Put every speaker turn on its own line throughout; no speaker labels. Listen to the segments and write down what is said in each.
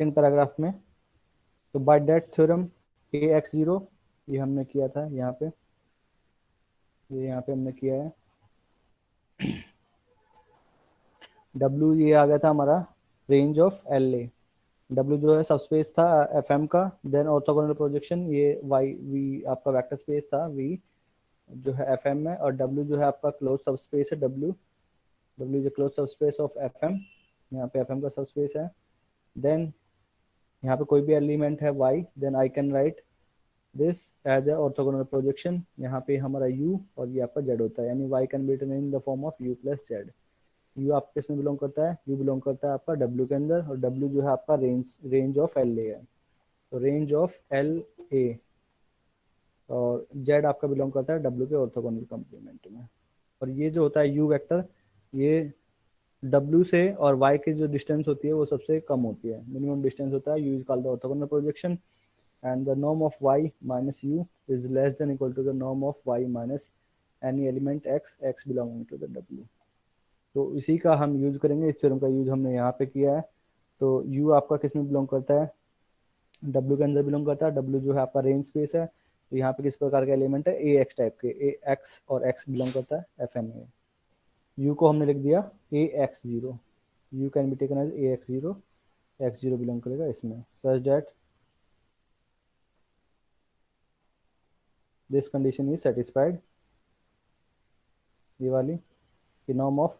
Second paragraph में। तो by that theorem A x zero, ये हमने किया था यहाँ पे, ये यहाँ पे हमने किया है। डब्ल्यू ये आ गया था हमारा range of l A. W जो है सबस्पेस था एफ एम का। देन ऑर्थोगोनल प्रोजेक्शन ये वाई वी आपका वेक्टर स्पेस था वी जो है एफ एम में, और डब्ल्यू जो है आपका क्लोज सबस्पेस है डब्ल्यू। डब्ल्यू जो close subspace of F M, यहाँ पे एफ एम का सबस्पेस है। देन यहाँ पे कोई भी एलिमेंट है y, then I can write this as a orthogonal projection. यहाँ पे हमारा u और ये आपका z होता है, यानी y can be written in the form of u plus Z. u आपके इसमें बिलोंग करता है, u बिलोंग करता है आपका w के अंदर, और w जो है आपका रेंज ऑफ एल ए है, तो रेंज ऑफ एल ए। और z आपका बिलोंग करता है w के ऑर्थोगोनल कम्प्लीमेंट में। और ये जो होता है u वेक्टर, ये W से और Y की जो डिस्टेंस होती है वो सबसे कम होती है, मिनिमम डिस्टेंस होता है। U is called the orthogonal projection and the norm of Y minus U is less than equal to the norm of Y minus any element x belonging to the W। तो इसी का हम use करेंगे, इस theorem का use हमने यहाँ पे किया है। तो U आपका किस में बिलोंग करता है, W के अंदर बिलोंग करता है। W जो है आपका रेंज स्पेस है, तो यहाँ पे किस प्रकार के एलिमेंट है, ए एक्स टाइप के, ए एक्स और x बिलोंग करता है एफ एम में। u को हमने लिख दिया A x zero, you can be taken as A x zero, x zero belong करेगा इसमें, such that this condition is satisfied. ये वाली कि नॉर्म ऑफ,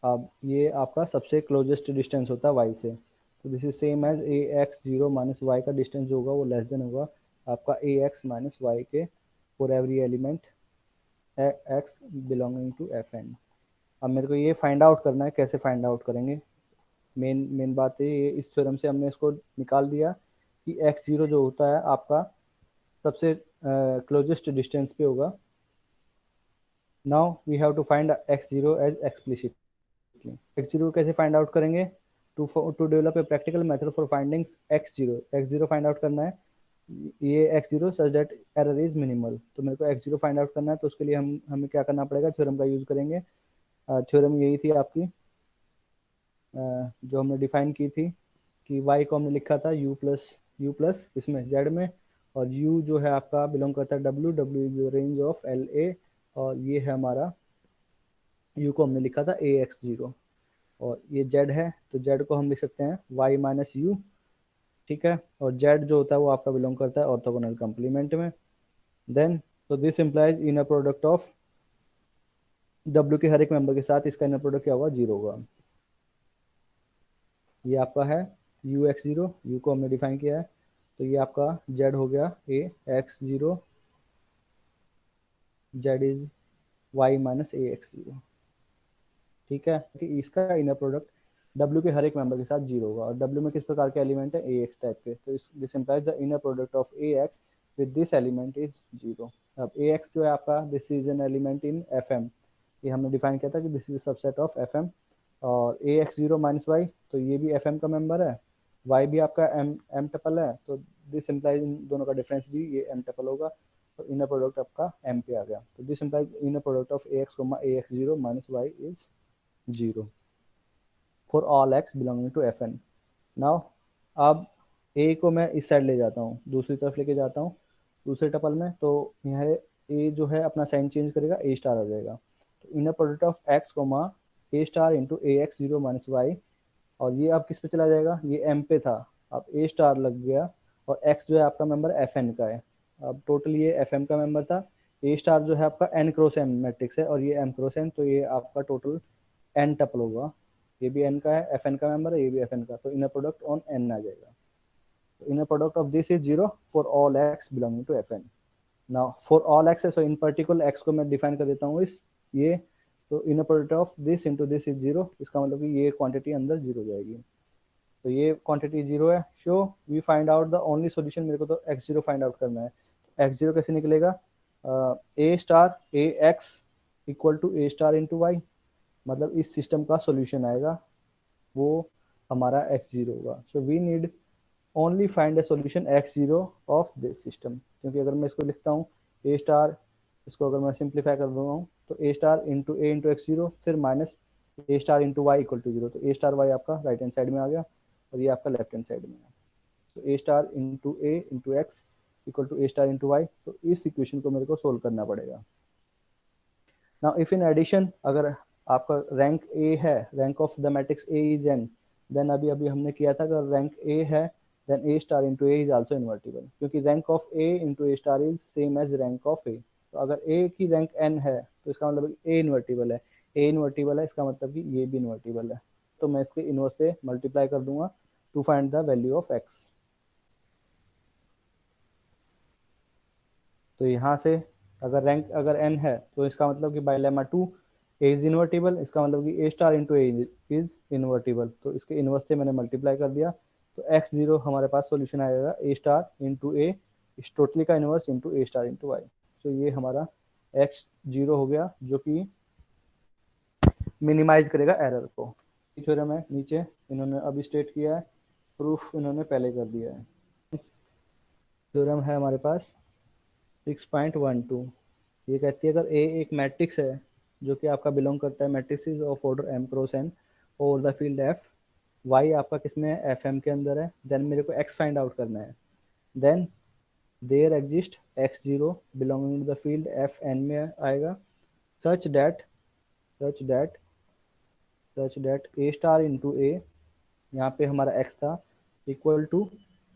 अब ये आपका सबसे क्लोजेस्ट डिस्टेंस होता है y से, तो this is same as A x zero minus Y का डिस्टेंस जो होगा वो लेस देन होगा आपका ए एक्स माइनस वाई के for every element X belonging to F N. अब मेरे को ये फाइंड आउट करना है, कैसे फाइंड आउट करेंगे। मेन मेन बात है ये, इस थ्योरम से हमने इसको निकाल दिया कि एक्स जीरो जो होता है आपका सबसे क्लोजेस्ट डिस्टेंस पे होगा। Now we have to find X zero as explicitly. X zero कैसे फाइंड आउट करेंगे, to develop a practical method for findings X zero find out करना है, ये X zero such that error is minimal. तो मेरे को x zero find out करना है, तो उसके लिए हमें क्या करना पड़ेगा, थ्योरम का यूज करेंगे। थ्योरम यही थी आपकी जो हमने डिफाइन की थी कि y को हमने लिखा था u प्लस इसमें z में, और u जो है आपका बिलोंग करता है w is range of l ए, और ये है हमारा u को हमने लिखा था ए एक्स जीरो, और ये z है तो z को हम लिख सकते हैं y माइनस यू, ठीक है। और z जो होता है वो आपका बिलोंग करता है ऑर्थोगोनल कम्प्लीमेंट में। देन तो this implies inner product of w के हर एक मेंबर के साथ इसका इनर प्रोडक्ट क्या होगा, जीरो होगा। ये आपका है यू एक्स जीरो, यू को हमने डिफाइन किया है, तो ये आपका z हो गया A x zero, z is y minus A x zero, ठीक है। कि इसका इनर प्रोडक्ट w के हर एक मेंबर के साथ जीरो होगा, और w में किस प्रकार के एलिमेंट है, ए एक्स टाइप के, तो this implies the inner product of A X with this element is zero. अब ए एक्स जो है आपका this is an element in F M, ये हमने डिफाइन किया था कि this is subset of F M. और A x zero minus Y, तो ये भी एफ एम का मेंबर है, y भी आपका एम टपल है, तो दिस इम्प्लाइज इन दोनों का डिफरेंस भी ये एम टपल होगा, तो इनर प्रोडक्ट आपका एम पे आ गया। तो this implies inner product of A x zero minus Y is zero for all X belonging to F N. Now अब ए को मैं इस साइड ले जाता हूँ, दूसरी तरफ लेके जाता हूँ दूसरे टपल में, तो यहाँ ए जो है अपना साइन चेंज करेगा, ए स्टार हो जाएगा। तो inner product of X comma A star into A x zero minus Y, और ये अब किस पे चला जाएगा, ये एम पे था, अब ए स्टार लग गया, और एक्स जो है आपका मेंबर एफ एन का है। अब टोटल ये एफ एम का मेंबर था, ए स्टार जो है आपका एन क्रॉस एम मैट्रिक्स है, और ये एम क्रॉस एन, तो ये आपका टोटल एन टपल होगा। ये भी एन का है, एफ एन का मेंबर है, ये भी एफ एन का, तो इनर प्रोडक्ट ऑन एन आ जाएगा। तो inner product of this is zero for all X belonging to F N. Now for all X है, सो इन पर्टिकुलर एक्स को मैं डिफाइन कर देता हूँ इस ये, तो inner product of this into this is zero, इसका मतलब कि ये क्वांटिटी अंदर जीरो हो जाएगी, तो ये क्वांटिटी जीरो है। So we find out the only solution, मेरे को तो एक्स जीरो फाइंड आउट करना है। एक्स जीरो कैसे निकलेगा, A star A x equal to A star into y, मतलब इस सिस्टम का सॉल्यूशन आएगा वो हमारा एक्स जीरो होगा। So we need only find a solution X zero of this system, क्योंकि अगर मैं इसको लिखता हूँ ए स्टार, इसको अगर मैं सिंप्लीफाई कर दूंगा हूँ तो A star into X zero फिर minus A star into Y equal to zero, तो ए स्टार वाई आपका राइट हैंड साइड में आ गया, और ये आपका लेफ्ट हैंड साइड में है। तो A star into A into x equal to A star into Y. तो इस इक्वेशन को मेरे को सोल्व करना पड़ेगा। नाउ इफ इन एडिशन अगर आपका रैंक ए है, rank of the matrix A is n, then अभी अभी हमने किया था अगर रैंक ए है then A star into A is also invertible, क्योंकि rank of A into A star is same as rank of A. तो अगर ए की रैंक एन है तो इसका मतलब ए इन्वर्टिबल है, ए इन्वर्टिबल है इसका मतलब कि ये भी इन्वर्टिबल है। तो मैं इसके इनवर्स से मल्टीप्लाई कर दूंगा to find the value of X. तो यहाँ से अगर रैंक अगर n है तो इसका मतलब कि by lemma 2 a is invertible, इसका मतलब कि a star into A is invertible. तो इसके इनवर्स से मैंने मल्टीप्लाई कर दिया तो x0 हमारे पास सॉल्यूशन आएगा a स्टार इंटू ए इस टोटली का inverse into a star into Y. तो ये हमारा x0 हो गया जो कि मिनिमाइज करेगा एरर को। थ्योरम है नीचे इन्होंने अभी स्टेट किया है, प्रूफ इन्होंने पहले कर दिया है। थ्योरम है हमारे पास 6.12। ये कहती है अगर ए एक मैट्रिक्स है जो कि आपका बिलोंग करता है matrices of order m cross n over the field f, y आपका किस में है fm के अंदर है, देन मेरे को x फाइंड आउट करना है। Then there exist x0 belonging to the field fn में आएगा such that a star into A, यहाँ पे हमारा x था, equal to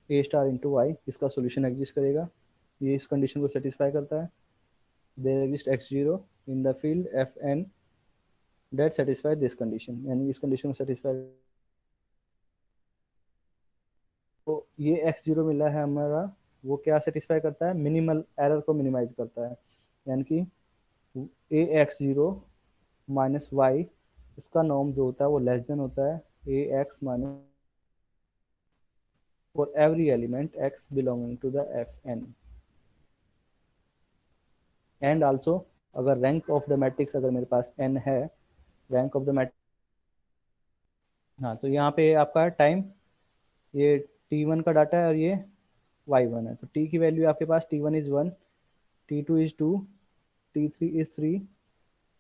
a star into y, इसका सोल्यूशन एग्जिस्ट करेगा। ये इस कंडीशन को सेटिस्फाई करता है। there exists x0 in the field fn that satisfy this condition, यानी इस कंडीशन को सेटिस्फाई। तो ये x0 मिला है हमारा, वो क्या सेटिस्फाई करता है, मिनिमल एरर को मिनिमाइज करता है, यानी कि ए x0 माइनस वाई, इसका नॉर्म जो होता है वो लेस देन होता है ए x minus for every element x belonging to the fn। And also अगर रैंक ऑफ द मैट्रिक्स अगर मेरे पास n है, रैंक ऑफ द मैट्रिक्स, हाँ तो यहाँ पे आपका टाइम ये t1 का डाटा है और ये y1 है। तो t की वैल्यू आपके पास t1 is 1, t2 is 2, t3 is 3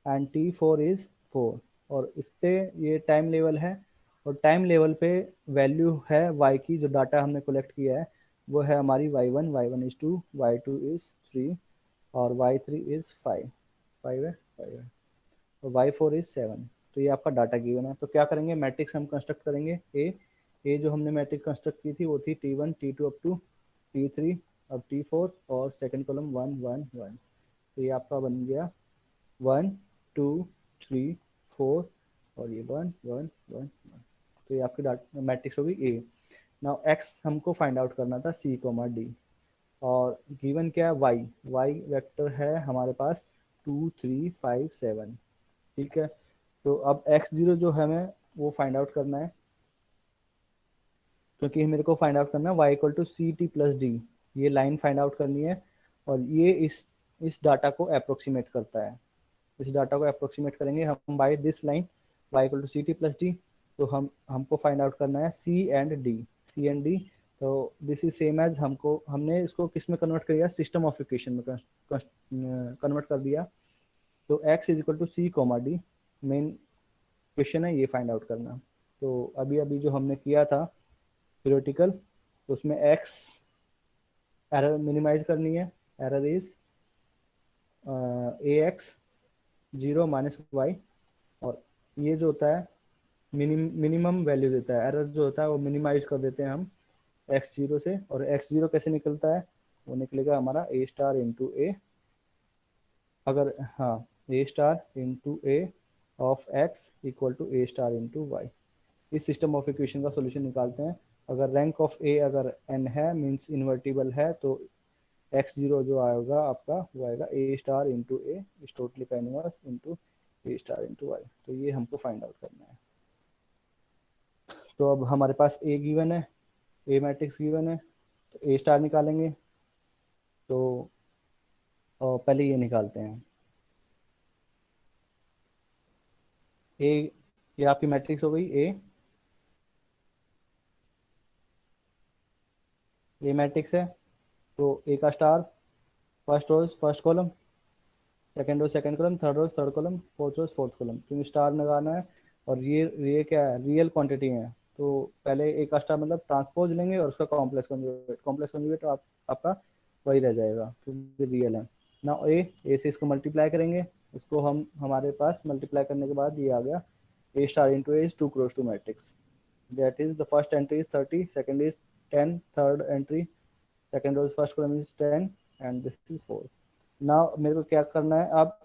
and t4 is 4। और इस पे ये टाइम लेवल है और टाइम लेवल पे वैल्यू है y की, जो डाटा हमने कलेक्ट किया है वो है हमारी y1 इज 2, y2 इज 3 और y3 इज 5 है और y4 इज 7। तो ये आपका डाटा गिवन है। तो क्या करेंगे, मैट्रिक्स हम कंस्ट्रक्ट करेंगे। ए जो हमने मैट्रिक्स कंस्ट्रक्ट की थी वो थी t1 t2 up to t3 अब t4 और सेकंड कॉलम 1 1 1। तो ये आपका बन गया 1 2 3 4 और ये 1 1 1 1। तो ये आपकी मैट्रिक्स होगी ए। नाउ एक्स हमको फाइंड आउट करना था c कोमा डी, और गिवन क्या है वाई वेक्टर है हमारे पास 2 3 5 7। ठीक है, तो अब x0 जो है हमें वो फाइंड आउट करना है, क्योंकि मेरे को फाइंड आउट करना है y equal to C T plus D, ये लाइन फाइंड आउट करनी है और ये इस डाटा को अप्रोक्सीमेट करता है। इस डाटा को अप्रोक्सीमेट करेंगे हम by this line y equal to C T plus d. तो हमको फाइंड आउट करना है सी एंड डी। तो दिस इज सेम एज हमने इसको किस में कन्वर्ट कर दिया, सिस्टम ऑफ इक्वेशन में कन्वर्ट कर दिया। तो x is equal to c comma d, main question है ये फाइंड आउट करना। तो अभी अभी जो हमने किया था थ्योरेटिकल, तो उसमें x एरर मिनिमाइज करनी है, error is a x 0 minus Y, और ये जो होता है मिनिमम वैल्यू देता है, एरर जो होता है वो मिनिमाइज कर देते हैं हम x0 से। और x0 कैसे निकलता है, वो निकलेगा हमारा a स्टार इंटू ए, अगर हाँ a star into a of x equal to a star into y. इस सिस्टम ऑफ इक्वेशन का सॉल्यूशन निकालते हैं। अगर रैंक ऑफ a अगर n है मींस इन्वर्टिबल है, तो x0 जो आएगा आपका वो आएगा a स्टार इंटू ए इस टोटली का inverse into a star into Y. तो ये हमको फाइंड आउट करना है। तो अब हमारे पास a गिवन है, a मैट्रिक्स गिवन है, तो a स्टार निकालेंगे। तो पहले ये निकालते हैं a, ये आपकी मैट्रिक्स हो गई a मैट्रिक्स है। तो a का स्टार फर्स्ट रोज फर्स्ट कॉलम, सेकंड रोज सेकंड कॉलम, थर्ड रोज थर्ड कॉलम, फोर्थ रोज फोर्थ कॉलम, क्योंकि स्टार लगाना है और ये क्या है, रियल क्वांटिटी है तो पहले ए का स्टार मतलब ट्रांसपोज लेंगे और उसका कॉम्प्लेक्स कॉन्जुगेट आपका वही रह जाएगा क्योंकि रियल है ना। ए से इसको मल्टीप्लाई करेंगे, इसको हम हमारे पास मल्टीप्लाई करने के बाद ये आ गया A star into A is 2 cross 2 matrix. That is the first entry is 30, second is 10, third entry second rows first column is 10 and this is 4। Now मेरे को क्या करना है, अब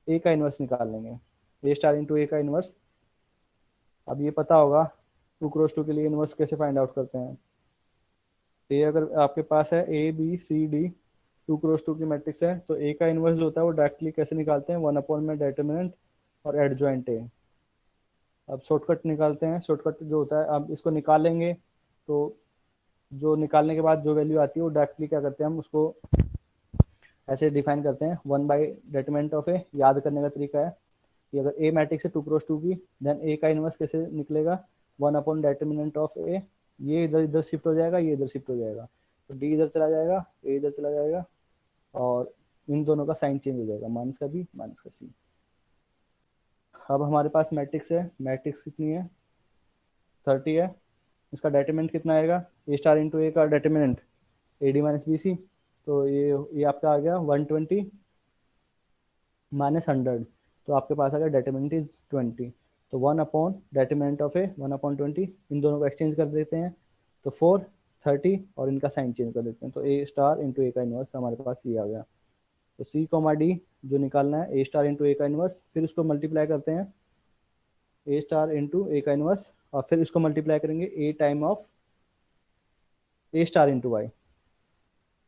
ए का इन्वर्स निकाल लेंगे, ए स्टार इंटू ए का इन्वर्स। अब ये पता होगा 2 क्रॉस 2 के लिए इन्वर्स कैसे फाइंड आउट करते हैं। ए अगर आपके पास है a b c d 2 cross 2 की मैट्रिक्स है, तो ए का इन्वर्स जो होता है वो डायरेक्टली कैसे निकालते हैं, 1 अपॉन में डिटर्मिनेंट और एडजॉइंट ए। अब शॉर्टकट निकालते हैं, शॉर्टकट जो होता है अब इसको निकालेंगे तो जो निकालने के बाद जो वैल्यू आती है वो डायरेक्टली क्या करते हैं हम उसको ऐसे डिफाइन करते हैं 1 बाई डिटर्मिनेंट ऑफ ए। याद करने का तरीका है कि अगर ए मैट्रिक्स है 2 क्रॉस 2 की, देन ए का इन्वर्स कैसे निकलेगा, 1 अपॉन डिटर्मिनेंट ऑफ ए। ये इधर इधर शिफ्ट हो जाएगा, ये इधर शिफ्ट हो जाएगा, तो डी इधर चला जाएगा, ए इधर चला जाएगा और इन दोनों का साइन चेंज हो जाएगा, माइनस का बी माइनस का सी। अब हमारे पास मैट्रिक्स है, मैट्रिक्स कितनी है 30 है, इसका डिटरमिनेंट कितना आएगा, ए स्टार इंटू ए का determinant a d minus b c, तो ये आपका आ गया 120 माइनस 100, तो आपके पास आ गया डिटरमिनेंट इज 20। तो 1 upon determinant of A 1 upon 20, इन दोनों को एक्सचेंज कर देते हैं तो 4 30 और इनका साइन चेंज कर देते हैं, तो ए स्टार इंटू ए का इन्वर्स हमारे पास ये आ गया। तो सी कॉमा डी जो निकालना है ए स्टार इंटू ए का इन्वर्स, फिर उसको मल्टीप्लाई करते हैं ए स्टार इंटू ए का इन्वर्स और फिर इसको मल्टीप्लाई करेंगे A time of A star into Y.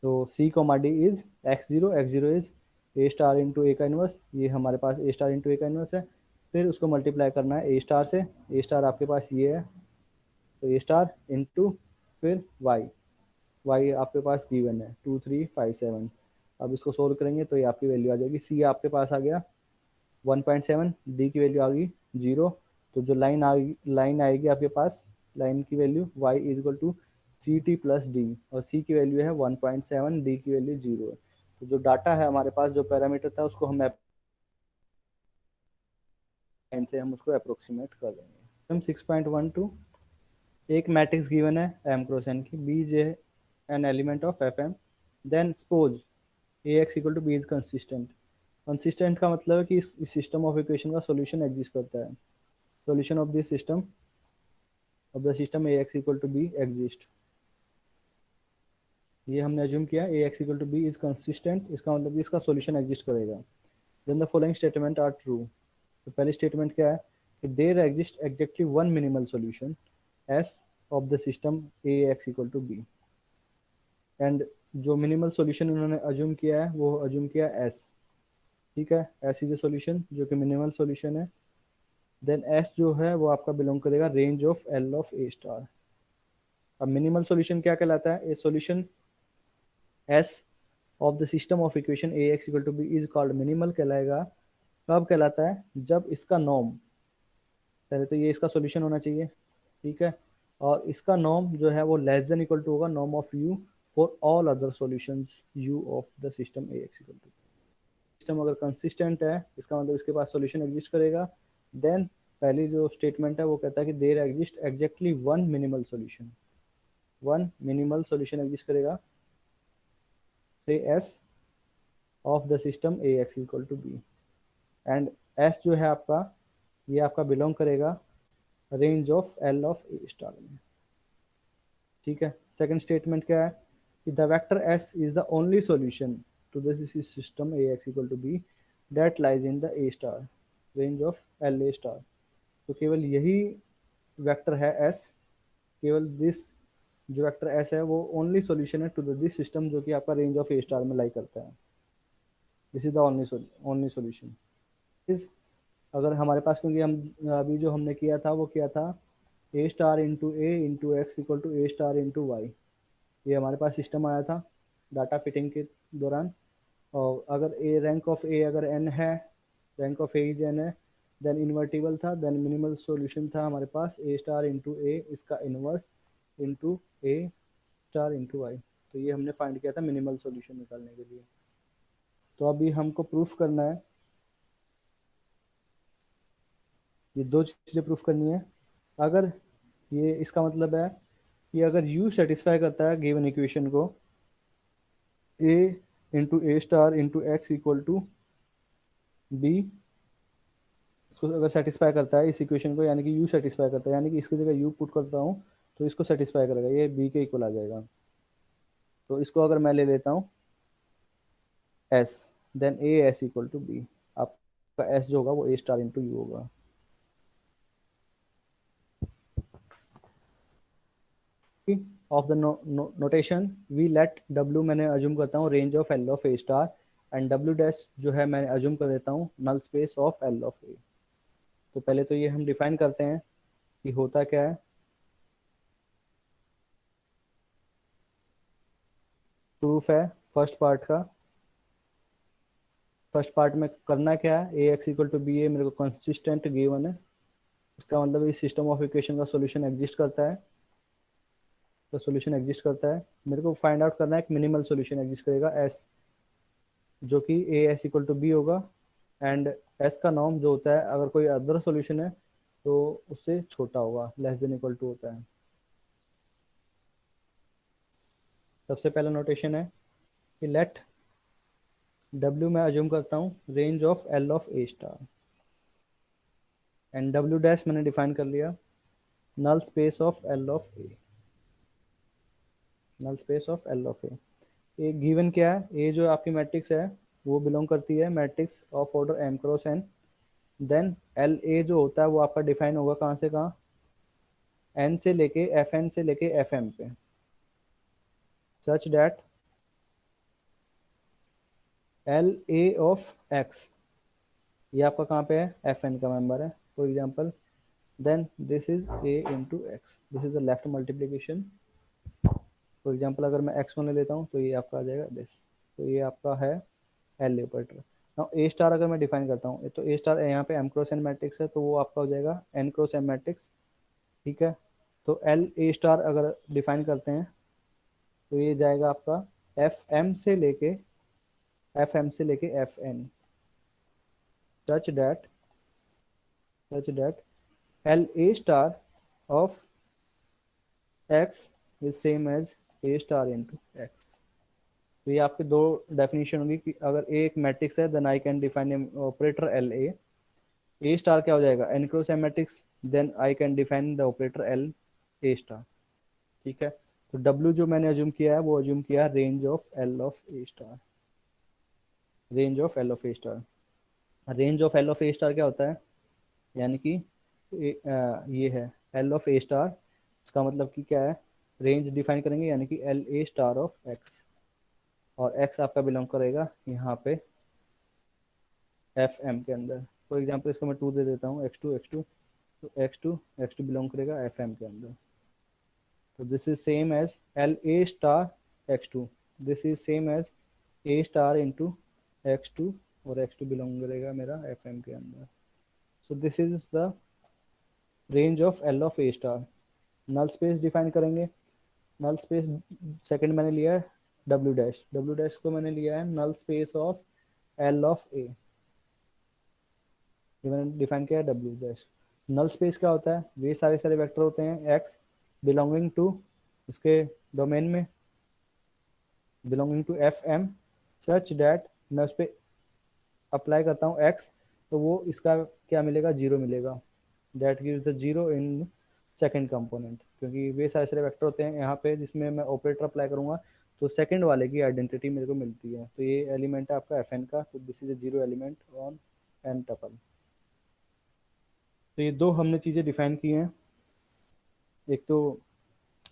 तो c comma d is x0 is A star into ए का इन्वर्स, ये हमारे पास ए स्टार इंटू ए का इन्वर्स है। फिर उसको मल्टीप्लाई करना है ए स्टार से, ए स्टार आपके पास ये है तो ए स्टार इंटू फिर वाई, वाई आपके पास गिवन है 2357। अब इसको सोल्व करेंगे तो ये आपकी वैल्यू आ जाएगी, सी आपके पास आ गया 1.7, डी की वैल्यू आ गई 0। तो जो लाइन आएगी आपके पास, लाइन की value y is equal to C T plus d, और c की वैल्यू है 1.7, डी की वैल्यू 0 है। तो जो डाटा है हमारे पास, जो पैरामीटर था उसको हम लाइन से हम उसको अप्रोक्सीमेट कर देंगे। हम 6.12 एक मैट्रिक्स गिवन है m क्रॉस n की, b j n element of F m, then suppose A x equal to b is consistent. Consistent का मतलब है कि इस सिस्टम ऑफ इक्वेशन का सॉल्यूशन एग्जिस्ट करता है। Solution of this system of the system A x equal to b exist, ये हमने अज्यूम किया A x equal to b is consistent, इसका मतलब इसका सॉल्यूशन एग्जिस्ट करेगा। Then the following statement are true. तो पहली स्टेटमेंट क्या है कि there exist exactly one minimal solution s of the system A x equal to b. And जो मिनिमल सॉल्यूशन उन्होंने अज्यूम किया है वो अज्यूम किया एस, ठीक है, एस इज ए सॉल्यूशन जो कि मिनिमल सॉल्यूशन है। देन एस जो है वो आपका बिलोंग करेगा range of L of A star. अब मिनिमल सॉल्यूशन क्या कहलाता है, a solution s of the system of equation A x equal to b is called minimal कहलाएगा। कब कहलाता है, जब इसका नॉर्म, पहले तो ये इसका सॉल्यूशन होना चाहिए, ठीक है, और इसका नॉर्म जो है वो लेस देन इक्वल टू होगा norm of u for all other solutions u of the system A x equal to. System अगर कंसिस्टेंट है इसका मतलब इसके पास सॉल्यूशन एग्जिस्ट करेगा। देन पहली जो स्टेटमेंट है वो कहता है कि there exist exactly one minimal solution, one minimal solution exist करेगा say s of the system A x equal to b. And s जो है आपका ये आपका बिलोंग करेगा range of L of A star में, ठीक है। सेकंड स्टेटमेंट क्या है कि the vector s is the only solution to this system A x equal to b that lies in the a star range of l a star. तो केवल यही vector है एस, केवल दिस जो vector S है वो only solution है to this system जो कि आपका रेंज ऑफ ए स्टार में लाई करता है। This is the only solution is, अगर हमारे पास, क्योंकि हम अभी जो हमने किया था वो किया था A star into x equal to A star into y, ये हमारे पास सिस्टम आया था डाटा फिटिंग के दौरान। और अगर ए रैंक ऑफ ए अगर एन है, rank of A is N है, देन इन्वर्टिबल था, देन मिनिमल सॉल्यूशन था हमारे पास ए स्टार इंटू ए इसका इनवर्स इंटू ए स्टार इंटू वाई। तो ये हमने फाइंड किया था मिनिमल सॉल्यूशन निकालने के लिए। तो अभी हमको प्रूफ करना है, ये दो चीज़ें प्रूफ करनी है। अगर ये इसका मतलब है कि अगर u सेटिस्फाई करता है गिवन इक्वेशन को, a into A star into x equal to b, इसको अगर सेटिस्फाई करता है इस इक्वेशन को, यानी कि u सेटिस्फाई करता है, यानी कि इसकी जगह u पुट करता हूँ तो इसको सेटिस्फाई करेगा, ये b के इक्वल आ जाएगा। तो इसको अगर मैं ले लेता हूँ s, then a s equal to b, आपका s जो होगा वो a स्टार इंटू यू होगा। Of the notation we let w, मैंने अज्यूम करता हूँ range of l of a star, and w dash जो है मैं अज्यूम कर देता हूँ null space of l of a। तो पहले तो ये हम डिफाइन करते हैं कि होता क्या है। प्रूफ है फर्स्ट पार्ट का, फर्स्ट पार्ट में करना क्या है, ए एक्स इक्वल टू बी ए मेरे को कंसिस्टेंट गिवन है, इसका मतलब इस सिस्टम ऑफ इक्वेशन का सॉल्यूशन एग्जिस्ट करता है, तो सॉल्यूशन एग्जिस्ट करता है, मेरे को फाइंड आउट करना है कि मिनिमल सॉल्यूशन एग्जिस्ट करेगा एस, जो कि a s equal to b होगा, एंड एस का नॉर्म जो होता है अगर कोई अदर सॉल्यूशन है तो उससे छोटा होगा, लेस देन इक्वल टू होता है। सबसे पहला नोटेशन है कि लेट W मैं अज्यूम करता हूँ range of L of A star, and W dash मैंने डिफाइन कर लिया null space of L of A, null space of L of A। एक गिवन क्या है, ए जो आपकी मैट्रिक्स है वो बिलोंग करती है matrix of order m cross n, then l a जो होता है वो आपका डिफाइन होगा कहाँ से कहाँ, n से लेके fn से लेके fm पे, such that l a of x ये आपका कहाँ पे है, fn का मेंबर है for example, then this is a into x, this is the left multiplication. For example अगर मैं x1 ले लेता हूँ तो ये आपका आ जाएगा दिस, तो ये आपका है एल ऑपरेटर। नाउ ए स्टार अगर मैं डिफाइन करता हूँ तो ए स्टार यहाँ पे m क्रॉस n मैट्रिक्स है तो वो आपका हो जाएगा n क्रॉस m मैट्रिक्स, ठीक है। तो एल ए स्टार अगर डिफाइन करते हैं तो ये जाएगा आपका एफ एम से लेके f n, such that l a star of x is same as a star into x. तो ये आपके दो डेफिनेशन होगी कि अगर ए एक मैट्रिक्स है then I can define operator l a star क्या हो जाएगा n cross m matrix, then I can define the operator l a star, ठीक है। तो W जो मैंने अज्यूम किया है वो अज्यूम किया range of L of A star, range of L of A star. Range of L of A star क्या होता है, यानी कि ये है L ऑफ ए स्टार, इसका मतलब कि क्या है, रेंज डिफाइन करेंगे यानी कि L a star of x, और एक्स आपका बिलोंग करेगा यहाँ पे एफ एम के अंदर। फॉर एग्जाम्पल इसको मैं 2 दे देता हूँ x2 तो x2 बिलोंग करेगा एफ एम के अंदर। So this is same as LA star X2. This is same as A star into X2 और X2 बिलोंग करेगा मेरा FM के अंदर। So this is the range of L of A star. Null space define करेंगे, null space second मैंने लिया है W dash को मैंने लिया है null space of L of A, ये मैंने डिफाइन किया है W डैश। नल स्पेस क्या होता है, वे सारे वेक्टर होते हैं X बिलोंगिंग टू इसके डोमेन में, belonging to f m, such that मैं उस पर अप्लाई करता हूँ x, तो वो इसका क्या मिलेगा, जीरो मिलेगा, that gives the zero in second component, क्योंकि वे सारे वेक्टर होते हैं यहाँ पे जिसमें मैं ऑपरेटर अप्लाई करूँगा तो सेकंड वाले की आइडेंटिटी मेरे को मिलती है। तो ये एलिमेंट है आपका एफ एन का, तो this is a zero element on an tuple. तो ये दो हमने चीज़ें डिफाइन की हैं, एक तो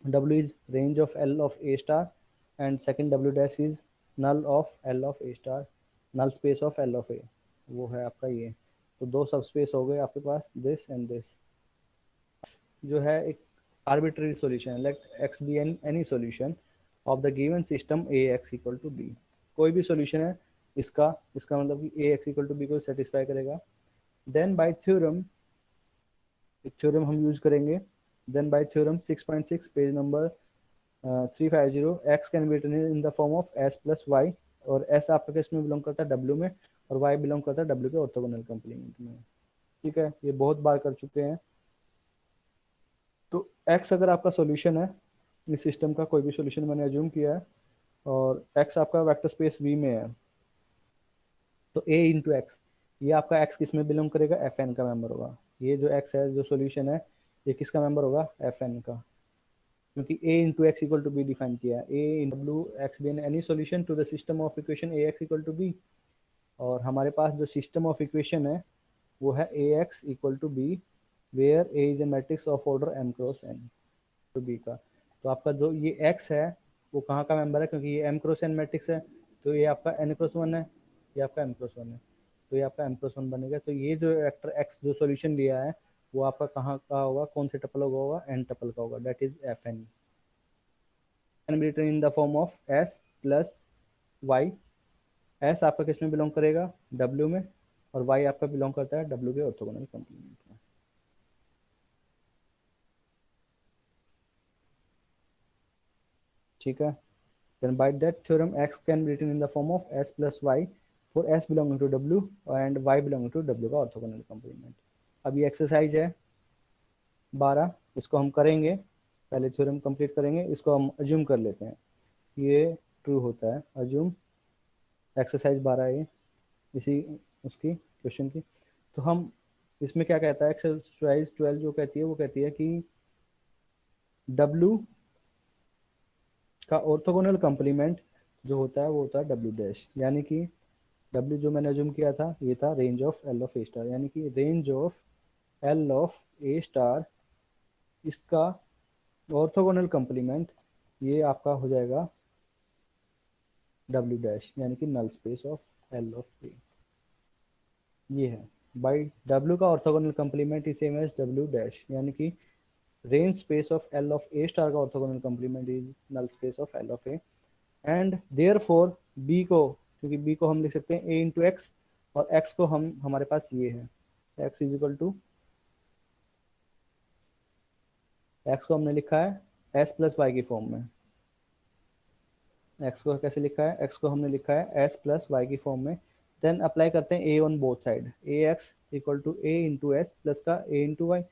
W is range of L of A star and second W dash is null of L of A star, null space of L of A, वो है आपका ये। तो दो सब स्पेस हो गए आपके पास, दिस एंड दिस, जो है एक arbitrary solution, let x be any solution of the given system A x equal to b, कोई भी सॉल्यूशन है इसका, इसका मतलब कि a x equal to b को सेटिस्फाई करेगा। देन बाय थ्योरम, एक थ्योरम हम यूज करेंगे, then by theorem 6.6 page number 350, x can be written in the form of s plus y, और s आपका किस में बिलोंग करता है, w में, और y बिलोंग करता है w के ऑर्थोगोनल कंप्लीमेंट में, ठीक है। ये बहुत बार कर चुके हैं। तो एक्स अगर आपका सॉल्यूशन है, इस सिस्टम का कोई भी सॉल्यूशन मैंने अज्यूम किया है, और एक्स आपका वेक्टर स्पेस वी में है, तो ए इंटू एक्स, ये आपका एक्स किस में बिलोंग करेगा, एफ एन का मेंबर होगा। ये जो एक्स है, जो सॉल्यूशन है, ये किसका मेंबर होगा, एफ एन का, क्योंकि A into x equal to b define किया है। ए इन डब्ल्यू x b n any solution to the system of equation A x equal to b. और हमारे पास जो सिस्टम ऑफ इक्वेशन है वो है ए x equal to b, where A is a matrix of order m cross n, to b का। तो आपका जो ये एक्स है वो कहाँ का मेंबर है, क्योंकि ये एम क्रॉस एन मैट्रिक्स है, तो ये आपका एन क्रॉस वन है, ये आपका एम क्रॉस वन है, तो ये आपका एम क्रॉस वन बनेगा। तो ये जो वेक्टर एक्स जो सॉल्यूशन लिया है वो आपका कहाँ का होगा, कौन से टपल होगा, एन टपल का होगा, that is f n. Can be written in the form of s plus y. S आपका किस में बिलोंग करेगा, डब्ल्यू में, और वाई आपका बिलोंग करता है डब्ल्यू के ऑर्थोगोनल कॉम्प्लीमेंट में। ठीक है। Then by that theorem, x can be written in the form of s plus y for s belonging to w and y belonging to w का ऑर्थोगोनल कॉम्प्लीमेंट। अब ये exercise है 12, इसको हम करेंगे, पहले थ्योरम कंप्लीट करेंगे, इसको हम अज्यूम कर लेते हैं ये ट्रू होता है, अज्यूम। एक्सरसाइज 12 है इसी उसकी क्वेश्चन की। तो हम इसमें क्या कहता है, एक्सरसाइज 12 जो कहती है वो कहती है कि w का ऑर्थोगोनल कॉम्प्लीमेंट जो होता है वो होता है डब्ल्यू डैश, यानी कि डब्ल्यू जो मैंने अज्यूम किया था ये था range of L of A star, यानी कि range of L of A star, इसका ऑर्थोगोनल कॉम्प्लीमेंट ये आपका हो जाएगा डब्ल्यू डैश, यानी कि null space of L of A, ये है। बाई डब्ल्यू का orthogonal complement is same as डब्ल्यू डैश, यानी कि range space of L of A star का orthogonal complement is null space of L of A. And therefore B को, क्योंकि बी को हम लिख सकते हैं ए इंटू एक्स, और एक्स को हम हमारे पास ये है, x is equal to, x को हमने लिखा है एस प्लस वाई की फॉर्म में। एक्स को कैसे लिखा है, एक्स को हमने लिखा है एस प्लस वाई की फॉर्म में। देन अप्लाई करते हैं A on both side, A x equal to A into s plus का ए इंटू वाई,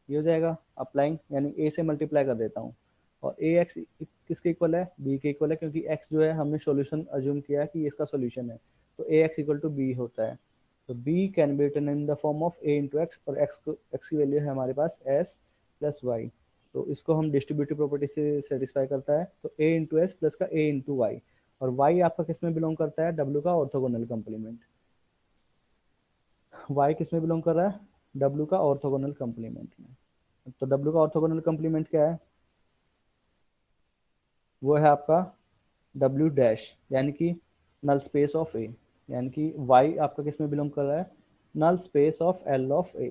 ये हो जाएगा अप्लाइंग, यानी ए से मल्टीप्लाई कर देता हूँ। और ए एक्स किसके इक्वल है, बी के इक्वल है, क्योंकि एक्स जो है हमने सॉल्यूशन अज्यूम किया है कि इसका सॉल्यूशन है, तो a x equal to b होता है। तो b can be written in the form of A into x, और एक्स की वैल्यू है हमारे पास एस प्लस वाई, तो इसको हम डिस्ट्रीब्यूटिव प्रॉपर्टी से सेटिस्फाई करता है, तो ए इंटू एस प्लस का ए इंटू वाई, और वाई आपका किस में बिलोंग करता है, डब्ल्यू का ऑर्थोगोनल कॉम्प्लीमेंट। वाई किस में बिलोंग कर रहा है, डब्ल्यू का ऑर्थोगोनल कॉम्प्लीमेंट में। तो डब्ल्यू का ऑर्थोगोनल कॉम्प्लीमेंट क्या है, वो है आपका डब्ल्यू डैश, यानी कि नल स्पेस ऑफ ए, यानी कि वाई आपका किस में बिलोंग कर रहा है, null space of L of A,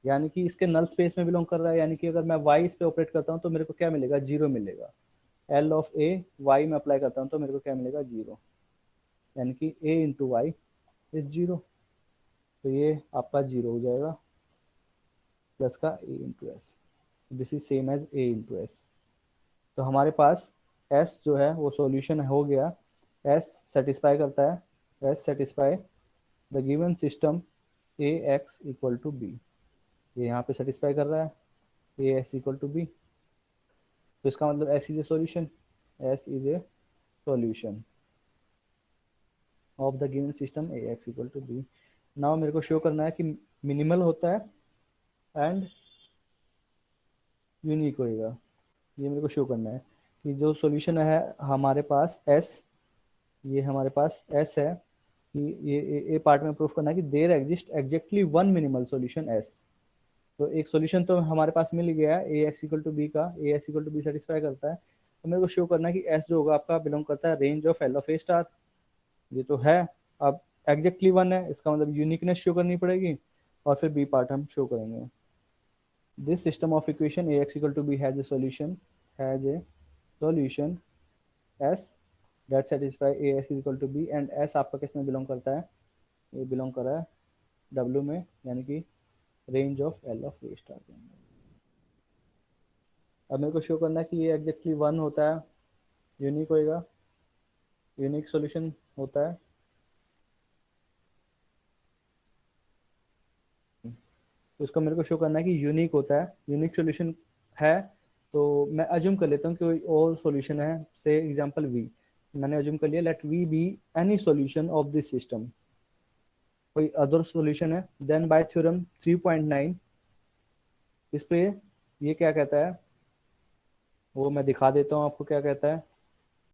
यानी कि इसके नल स्पेस में बिलोंग कर रहा है, यानी कि अगर मैं वाई इस पे ऑपरेट करता हूँ तो मेरे को क्या मिलेगा, जीरो मिलेगा। एल ऑफ ए वाई में अप्लाई करता हूँ तो मेरे को क्या मिलेगा, जीरो, यानी कि A into y is zero, तो ये आपका जीरो हो जाएगा, प्लस का A into s, this is same as A into s. तो हमारे पास एस जो है वो सॉल्यूशन हो गया, एस सेटिस्फाई करता है, s satisfy the given system A x equal to b, ये यहाँ पे सेटिस्फाई कर रहा है ए एक्स इक्वल टू बी, तो इसका मतलब s is a solution, s is a solution of the given system A x equal to b. Now मेरे को शो करना है कि मिनिमल होता है एंड यूनिक होएगा, ये मेरे को शो करना है कि जो सॉल्यूशन है हमारे पास एस, ये हमारे पास एस है, कि ये पार्ट में प्रूफ करना है कि there exist exactly one minimal solution s. तो एक सॉल्यूशन तो हमारे पास मिल गया है ए एक्स इक्वल टू बी का, A x equal to b satisfy करता है, तो मेरे को शो करना है कि एस जो होगा आपका बिलोंग करता है range of L of A star, ये तो है। अब एग्जैक्टली वन है, इसका मतलब यूनिकनेस शो करनी पड़ेगी, और फिर बी पार्ट हम शो करेंगे। This system of equation A x equal to b has a solution s that satisfy a x equal to b, and s आपका किस में बिलोंग करता है, ये बिलोंग कर रहा है डब्ल्यू में, यानी कि range of L of A star के अंदर। अब मेरे को शो करना है कि ये एग्जैक्टली वन होता है, यूनिक होएगा, यूनिक सॉल्यूशन होता है। तो इसको मेरे को शो करना है कि यूनिक होता है, यूनिक सॉल्यूशन है, तो मैं अज्यूम कर लेता हूँ कि कोई और सॉल्यूशन है, से एग्जांपल वी, मैंने अज्यूम कर लिया let v be any solution of this system, कोई अदर सॉल्यूशन है, देन बाय थ्योरम 3.9 इस पे ये क्या कहता है, वो मैं दिखा देता हूँ आपको क्या कहता है।